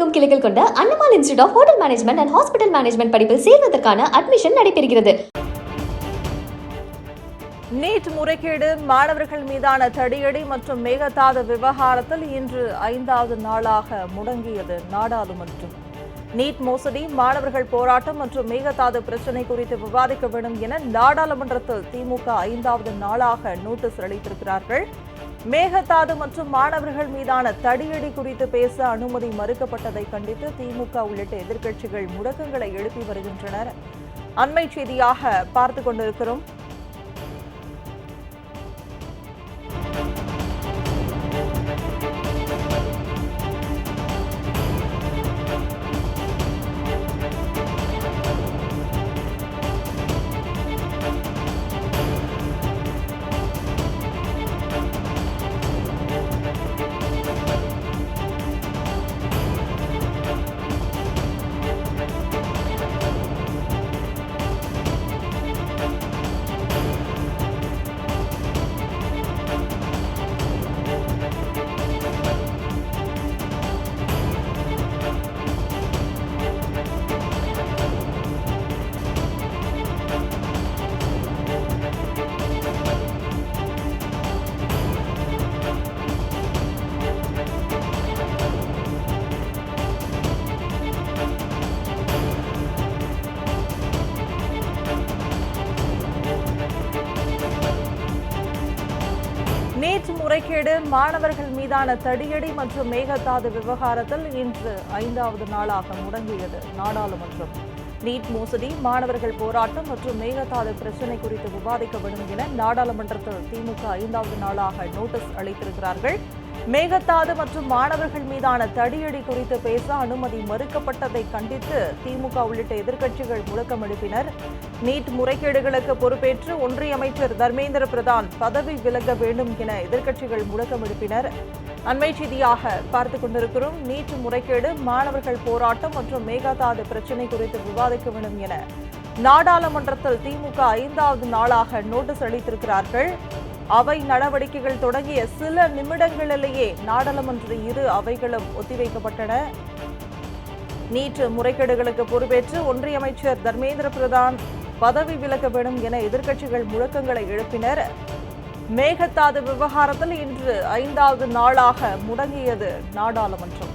தமிழகமெங்கும் கிளைகள் கொண்ட Annamal institute of hotel management and hospital management படிப்பில் சேர்வதற்கான அட்மிஷன் நடைபெறுகிறது. நீட் முறைகேடு, மாணவர்கள் மீதான தடியடி மற்றும் மேகதாது விவகாரத்தில் இன்று 5வது நாளாக முடங்கியது நாடாளுமன்றம். நீட் மோசடி, மாணவர்கள் போராட்டம் மற்றும் மேகதாது பிரச்சினை குறித்து விவாதிக்க வேண்டும் என நாடாளுமன்றத்தில் திமுக 5வது நாளாக நோட்டீஸ் அளித்திருக்கிறார்கள். மேகதாது மற்றும் மாணவர்கள் மீதான தடியடி குறித்து பேச அனுமதி மறுக்கப்பட்டதை கண்டித்து திமுக உள்ளிட்ட எதிர்க்கட்சிகள் முழக்கங்களை எழுப்பி வருகின்றனர். அண்மை செய்தியாக பார்த்துக் கொண்டிருக்கிறோம். நீட் முறைகேடு, மாணவர்கள் மீதான தடியடி மற்றும் மேகதாது விவகாரத்தில் இன்று 5வது நாளாக முடங்கியது நாடாளுமன்றம். நீட் மோசடி, மாணவர்கள் போராட்டம் மற்றும் மேகதாது பிரச்சினை குறித்து விவாதிக்க வேண்டும் என நாடாளுமன்றத்தில் திமுக 5வது நாளாக நோட்டீஸ் அளித்திருக்கிறார்கள். மேகதாது மற்றும் மாணவர்கள் மீதான தடியடி குறித்து பேச அனுமதி மறுக்கப்பட்டதை கண்டித்து திமுக உள்ளிட்ட எதிர்க்கட்சிகள் முழக்கம் எழுப்பினர். நீட் முறைகேடுகளுக்கு பொறுப்பேற்று ஒன்றிய அமைச்சர் தர்மேந்திர பிரதான் பதவி விலக வேண்டும் என எதிர்க்கட்சிகள் முழக்கம் எழுப்பினர். அண்மை செய்தியாக பார்த்துக் கொண்டிருக்கிறோம். நீட் முறைகேடு, மாணவர்கள் போராட்டம் மற்றும் மேகதாது பிரச்சினை குறித்து விவாதிக்க வேண்டும் என நாடாளுமன்றத்தில் திமுக 5வது நாளாக நோட்டீஸ் அளித்திருக்கிறார்கள். அவை நடவடிக்கைகள் தொடங்கிய சில நிமிடங்களிலேயே நாடாளுமன்ற இரு அவைகளும் ஒத்திவைக்கப்பட்டன. நீட் முறைகேடுகளுக்கு பொறுப்பேற்று ஒன்றிய அமைச்சர் தர்மேந்திர பிரதான் பதவி விலக வேண்டும் என எதிர்க்கட்சிகள் முழக்கங்களை எழுப்பினர். மேகதாது விவகாரத்தில் இன்று 5வது நாளாக முடங்கியது நாடாளுமன்றம்.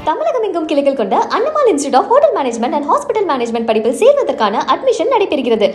தமிழகமெங்கும் கிளைகள் கொண்ட Annamal institute of hotel management and hospital management படிப்பில் சேர்வதற்கான அட்மிஷன் நடைபெறுகிறது.